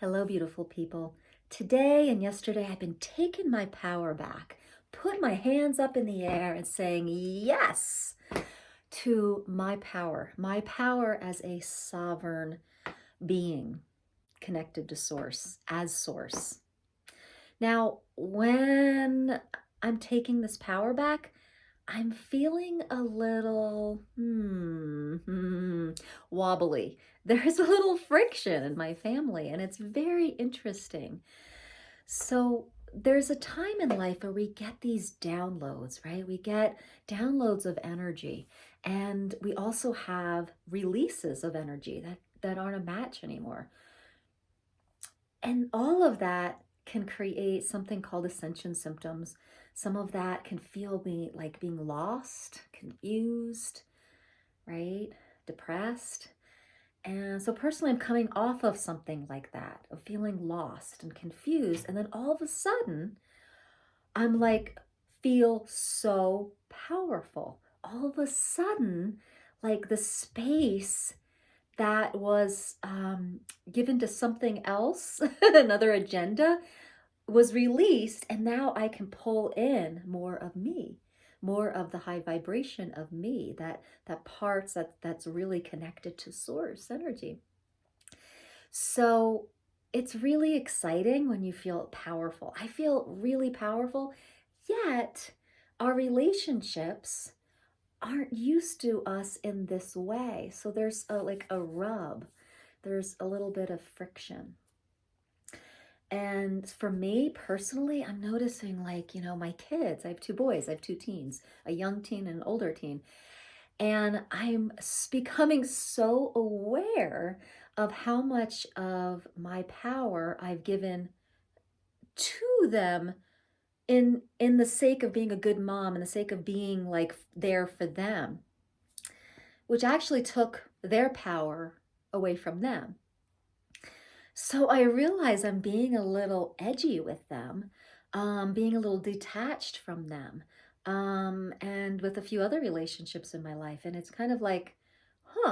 Hello, beautiful people. Today and yesterday, I've been taking my power back, put my hands up in the air and saying yes to my power as a sovereign being connected to source, as source. Now, when I'm taking this power back, I'm feeling a little wobbly. There's a little friction in my family, and it's very interesting. So, there's a time in life where we get these downloads, right? We get downloads of energy, and we also have releases of energy that aren't a match anymore. And all of that can create something called ascension symptoms. Some of that can feel me like being lost, confused, right? Depressed. And so personally, I'm coming off of something like that, of feeling lost and confused. And then all of a sudden, I'm like, feel so powerful. All of a sudden, like the space that was given to something else, another agenda, was released, and now I can pull in more of me, more of the high vibration of me, that parts that's really connected to source energy. So it's really exciting when you feel powerful. I feel really powerful, yet our relationships aren't used to us in this way. So there's like a rub. There's a little bit of friction. And for me personally, I'm noticing like, my kids, I have two boys, I have two teens, a young teen and an older teen. And I'm becoming so aware of how much of my power I've given to them in the sake of being a good mom and the sake of being like there for them, which actually took their power away from them. So I realize I'm being a little edgy with them, being a little detached from them, and with a few other relationships in my life. And it's kind of like,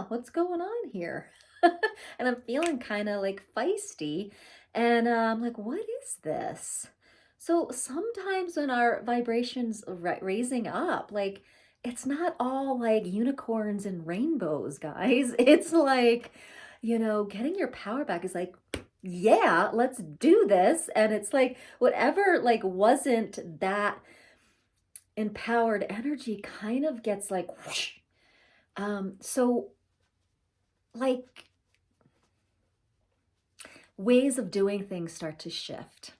what's going on here? And I'm feeling kind of like feisty. And I'm like, what is this? So sometimes when our vibrations raising up, like, it's not all like unicorns and rainbows, guys. It's like, getting your power back is like, yeah, let's do this. And it's like whatever like wasn't that empowered energy kind of gets like whoosh. So like ways of doing things start to shift.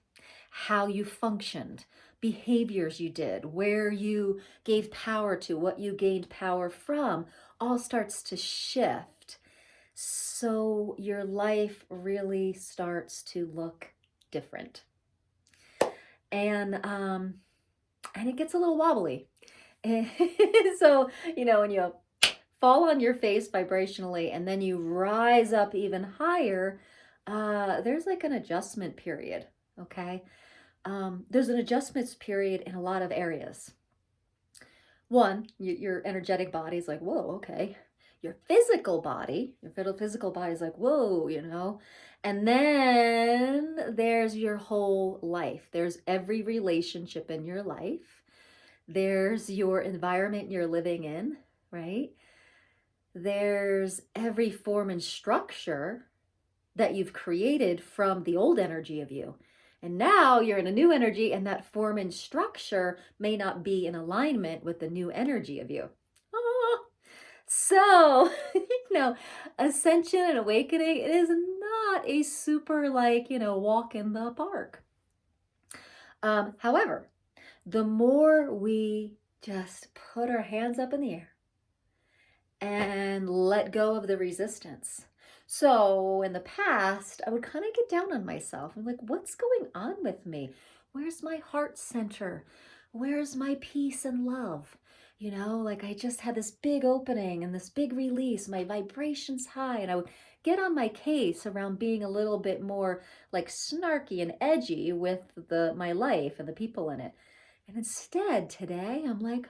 How you functioned, behaviors you did, where you gave power to, what you gained power from, all starts to shift. So your life really starts to look different. And it gets a little wobbly. So, when you fall on your face vibrationally and then you rise up even higher, there's like an adjustment period, okay? There's an adjustments period in a lot of areas. One, your energetic body is like, whoa, okay. Your physical body is like, whoa. And then there's your whole life. There's every relationship in your life. There's your environment you're living in, right? There's every form and structure that you've created from the old energy of you. And now you're in a new energy, and that form and structure may not be in alignment with the new energy of you. Oh, so, ascension and awakening, it is not a super like, walk in the park. However, the more we just put our hands up in the air and let go of the resistance. So in the past, I would kind of get down on myself. I'm like, what's going on with me? Where's my heart center? Where's my peace and love? Like I just had this big opening and this big release, my vibrations high, and I would get on my case around being a little bit more like snarky and edgy with my life and the people in it. And instead today, I'm like,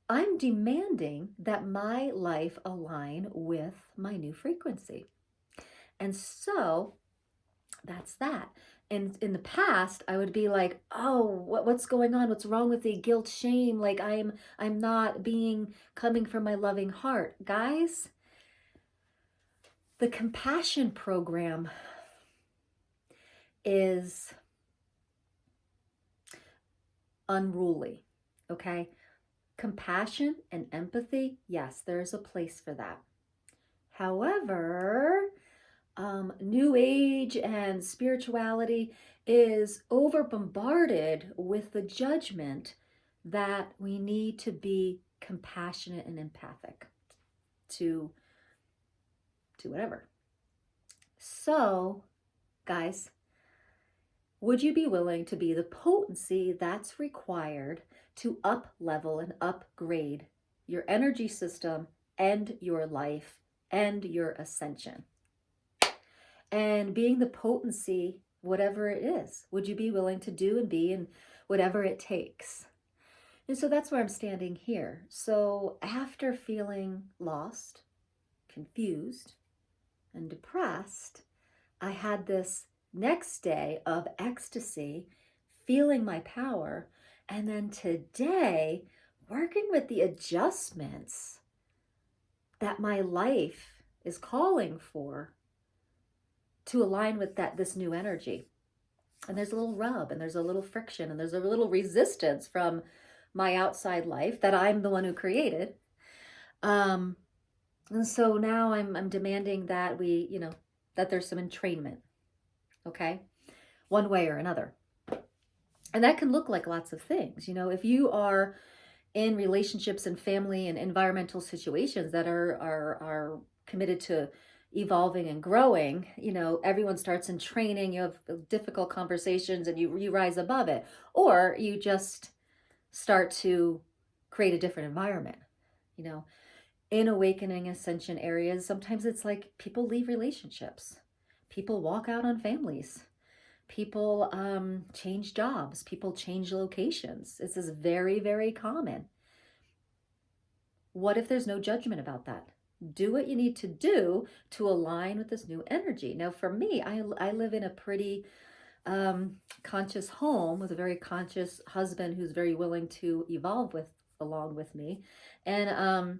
I'm demanding that my life align with my new frequency. And so that's that. And in the past, I would be like, oh, what's going on? What's wrong with the guilt, shame? Like I'm not being coming from my loving heart. Guys, the compassion program is unruly, okay? Compassion and empathy, yes, there's a place for that. However, New Age and spirituality is over bombarded with the judgment that we need to be compassionate and empathic to whatever. So, guys, would you be willing to be the potency that's required to up level and upgrade your energy system and your life and your ascension? And being the potency, whatever it is, would you be willing to do and be and whatever it takes? And so that's where I'm standing here. So after feeling lost, confused, and depressed, I had this next day of ecstasy, feeling my power, and then today, working with the adjustments that my life is calling for to align with this new energy. And there's a little rub, and there's a little friction, and there's a little resistance from my outside life that I'm the one who created. And so now I'm demanding that that there's some entrainment, okay? One way or another. And that can look like lots of things. If you are in relationships and family and environmental situations that are committed to evolving and growing, everyone starts in training, you have difficult conversations and you rise above it, or you just start to create a different environment. In awakening ascension areas, sometimes it's like people leave relationships, people walk out on families, people change jobs, people change locations. This is very, very common. What if there's no judgment about that? Do what you need to do to align with this new energy. Now, for me, I live in a pretty conscious home with a very conscious husband who's very willing to evolve along with me. And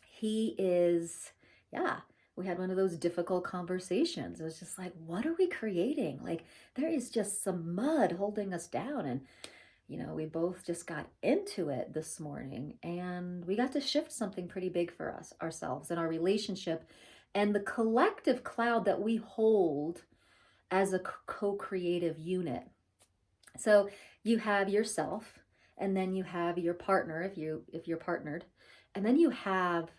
he is, yeah, we had one of those difficult conversations. It was just like, what are we creating? Like, there is just some mud holding us down. And we both just got into it this morning, and we got to shift something pretty big for ourselves and our relationship and the collective cloud that we hold as a co-creative unit. So you have yourself, and then you have your partner if you're partnered, and then you have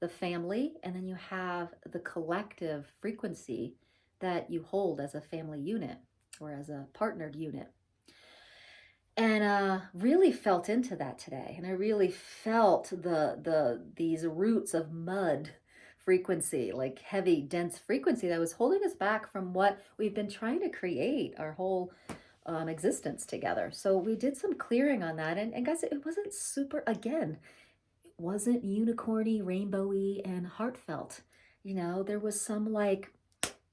the family, and then you have the collective frequency that you hold as a family unit or as a partnered unit. And really felt into that today. And I really felt these roots of mud frequency, like heavy, dense frequency that was holding us back from what we've been trying to create our whole existence together. So we did some clearing on that. And guys, it wasn't super, again, it wasn't unicorny, rainbowy, and heartfelt. There was some like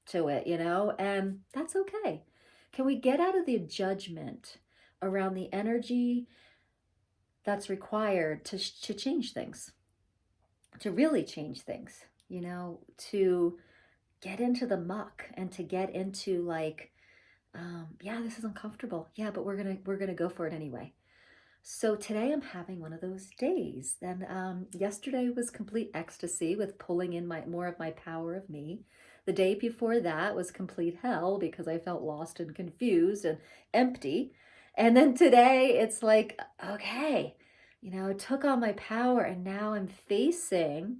to it, and that's okay. Can we get out of the judgment around the energy that's required to change things, to really change things, to get into the muck and to get into like, yeah, this is uncomfortable. Yeah, but we're gonna go for it anyway. So today I'm having one of those days. Then yesterday was complete ecstasy with pulling in more of my power of me. The day before that was complete hell because I felt lost and confused and empty. And then today it's like, okay, I took on my power, and now I'm facing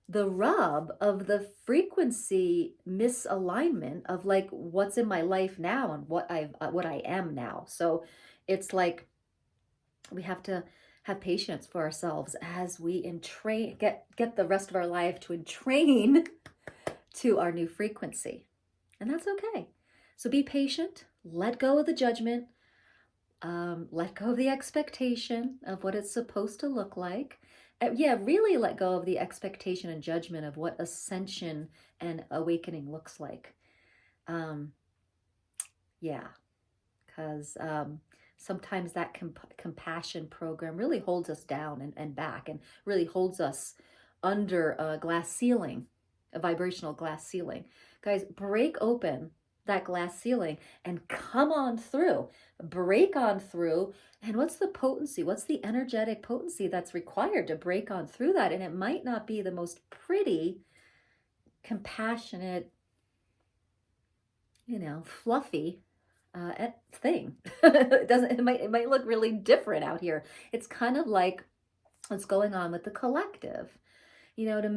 the rub of the frequency misalignment of like what's in my life now and what I am now. So it's like we have to have patience for ourselves as we entrain, get the rest of our life to entrain to our new frequency. And that's okay. So be patient, let go of the judgment, let go of the expectation of what it's supposed to look like, Yeah, really let go of the expectation and judgment of what ascension and awakening looks like. Um, yeah, because sometimes that compassion program really holds us down and back, and really holds us under a glass ceiling, a vibrational glass ceiling. Guys, break open that glass ceiling and come on through, break on through. And what's the potency? What's the energetic potency that's required to break on through that? And it might not be the most pretty, compassionate, fluffy thing. It doesn't. It might look really different out here. It's kind of like what's going on with the collective. To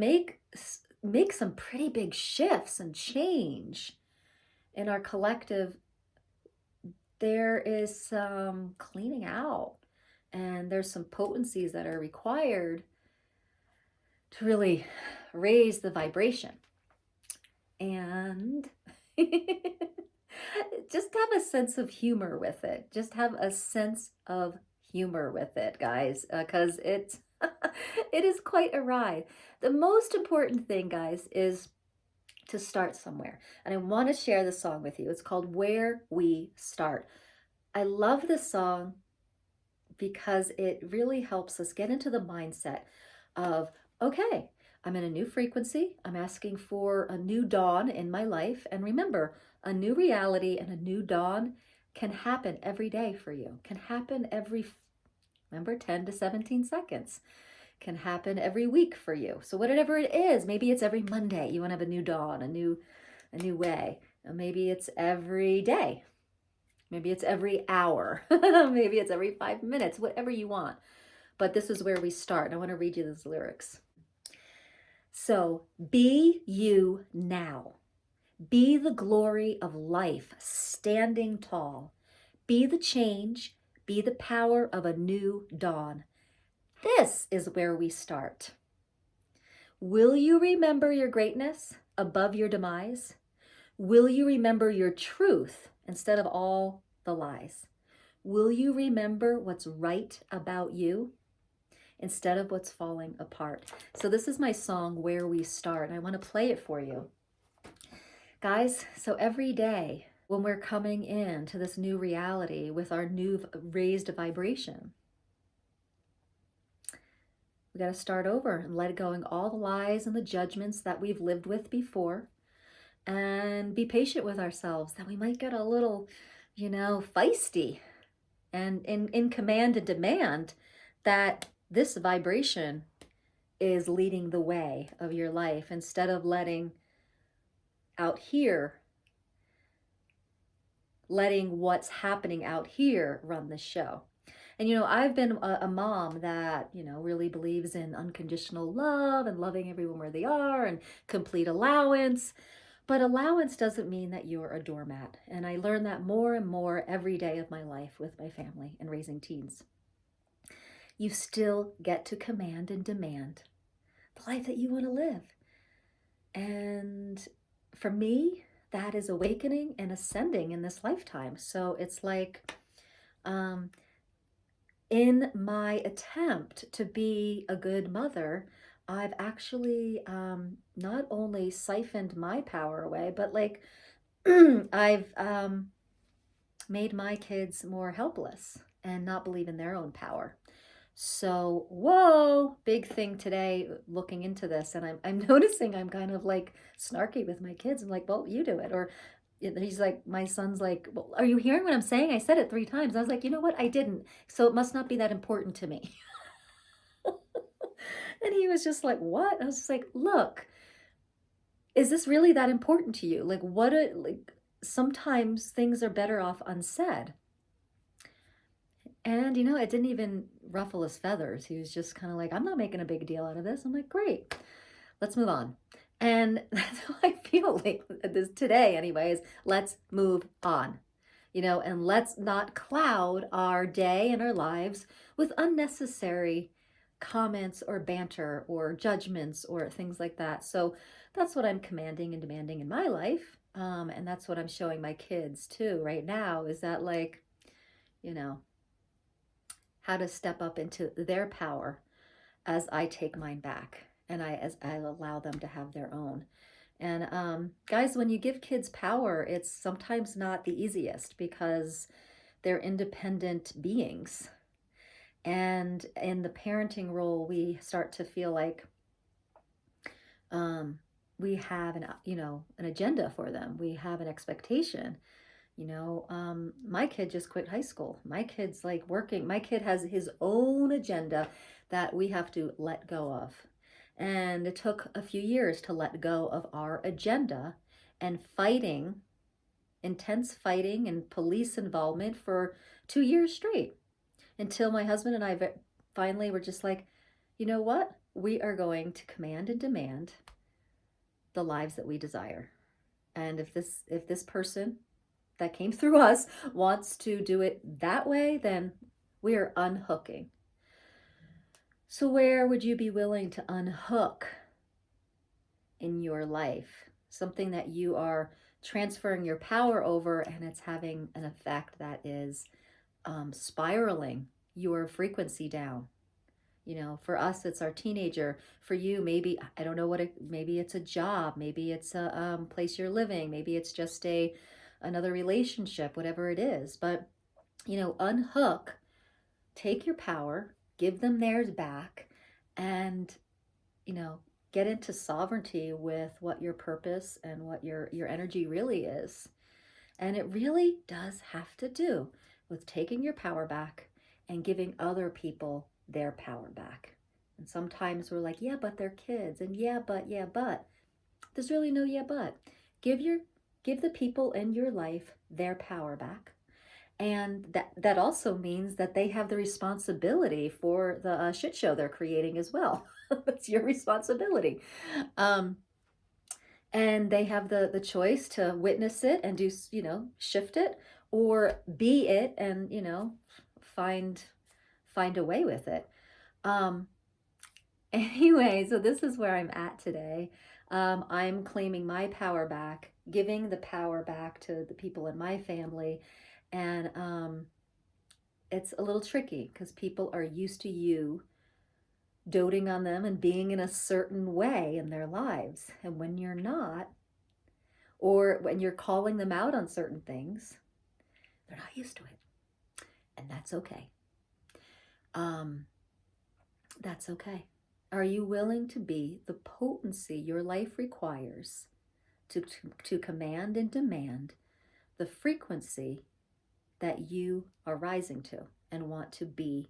make some pretty big shifts and change in our collective, there is some cleaning out, and there's some potencies that are required to really raise the vibration. And just have a sense of humor with it. Just have a sense of humor with it, guys, because it's it is quite a ride. The most important thing, guys, is to start somewhere. And I want to share this song with you. It's called Where We Start. I love this song because it really helps us get into the mindset of, okay, I'm in a new frequency. I'm asking for a new dawn in my life. And remember, a new reality and a new dawn can happen every day for you, can happen remember, 10 to 17 seconds, can happen every week for you. So whatever it is, maybe it's every Monday, you want to have a new dawn, a new way. Maybe it's every day. Maybe it's every hour. Maybe it's every 5 minutes, whatever you want. But this is where we start. And I want to read you those lyrics. So, be you now. Be the glory of life, standing tall. Be the change, be the power of a new dawn. This is where we start. Will you remember your greatness above your demise? Will you remember your truth instead of all the lies? Will you remember what's right about you instead of what's falling apart? So this is my song, Where We Start, and I want to play it for you. Guys, so every day when we're coming into this new reality with our new raised vibration, we got to start over and let go of all the lies and the judgments that we've lived with before, and be patient with ourselves that we might get a little, feisty and in command and demand that this vibration is leading the way of your life instead of letting what's happening out here run the show. And, I've been a mom that, really believes in unconditional love and loving everyone where they are and complete allowance. But allowance doesn't mean that you're a doormat. And I learn that more and more every day of my life with my family and raising teens. You still get to command and demand the life that you want to live. And for me, that is awakening and ascending in this lifetime. So it's like, in my attempt to be a good mother, I've actually not only siphoned my power away, but I've made my kids more helpless and not believe in their own power. So, whoa, big thing today looking into this. And I'm noticing I'm kind of like snarky with my kids. I'm like, well, you do it. Or he's like, my son's like, well, are you hearing what I'm saying? I said it 3 times. I was like, you know what? I didn't. So it must not be that important to me. And he was just like, what? I was just like, look, is this really that important to you? Sometimes things are better off unsaid. And, it didn't even ruffle his feathers. He was just kind of like, I'm not making a big deal out of this. I'm like, great, let's move on. And that's how I feel like this today anyways. Let's move on, and let's not cloud our day and our lives with unnecessary comments or banter or judgments or things like that. So that's what I'm commanding and demanding in my life. And that's what I'm showing my kids too right now, is that how to step up into their power as I take mine back and as I allow them to have their own. And guys, when you give kids power, it's sometimes not the easiest because they're independent beings. And in the parenting role, we start to feel like we have an agenda for them. We have an expectation. My kid just quit high school. My kid's like working. My kid has his own agenda that we have to let go of. And it took a few years to let go of our agenda and fighting, intense fighting and police involvement for 2 years straight until my husband and I finally were just like, you know what? We are going to command and demand the lives that we desire. And if this person that came through us wants to do it that way, then we are unhooking. So where would you be willing to unhook in your life? Something that you are transferring your power over and it's having an effect that is spiraling your frequency down. For us, it's our teenager. For you, maybe, I don't know maybe it's a job, maybe it's a place you're living, maybe it's just another relationship, whatever it is. But, unhook, take your power, give them theirs back, and, get into sovereignty with what your purpose and what your energy really is. And it really does have to do with taking your power back and giving other people their power back. And sometimes we're like, yeah, but they're kids, and yeah, but. There's really no yeah, but. Give the people in your life their power back. And that also means that they have the responsibility for the shit show they're creating as well. It's your responsibility. And they have the choice to witness it and do, shift it, or be it and, find a way with it. Anyway, so this is where I'm at today. I'm claiming my power back, giving the power back to the people in my family. And it's a little tricky because people are used to you doting on them and being in a certain way in their lives. And when you're not, or when you're calling them out on certain things, they're not used to it. And that's okay. That's okay. Are you willing to be the potency your life requires to command and demand the frequency that you are rising to and want to be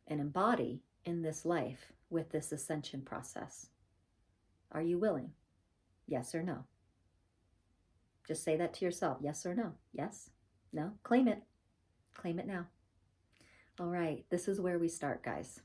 and embody in this life with this ascension process? Are you willing? Yes or no? Just say that to yourself. Yes or no? Yes? No? Claim it. Claim it now. All right, this is where we start, guys.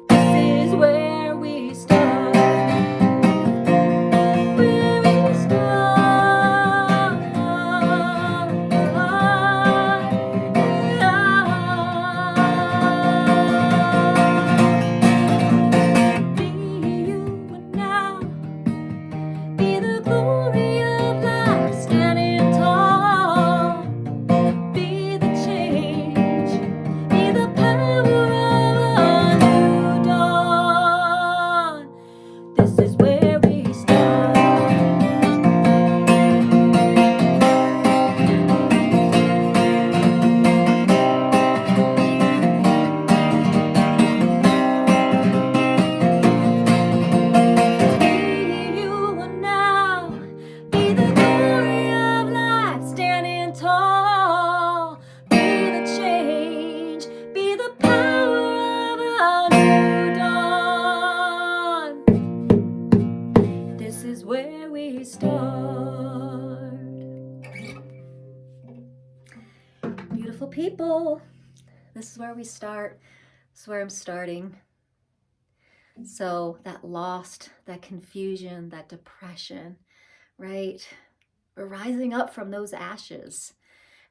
This is where we start. Where we start. Be you now. Be the glory of life standing tall. Be the change. Be the power of a new dawn. This is where we start. Be you now. Be the glory of life standing tall. Be the change. Be the power of a new dawn. This is where we start. Beautiful people, this is where we start. This is where I'm starting. So that lost, that confusion, that depression, right? We're rising up from those ashes.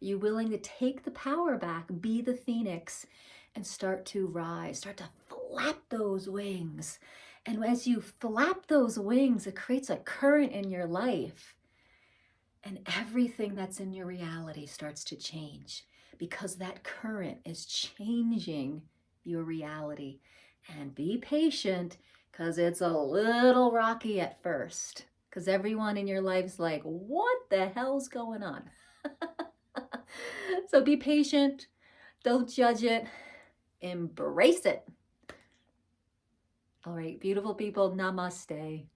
Are you willing to take the power back, be the phoenix, and start to rise, start to flap those wings? And as you flap those wings, it creates a current in your life. And everything that's in your reality starts to change because that current is changing your reality. And be patient because it's a little rocky at first because everyone in your life's like, what the hell's going on? So be patient. Don't judge it. Embrace it. All right, beautiful people, namaste.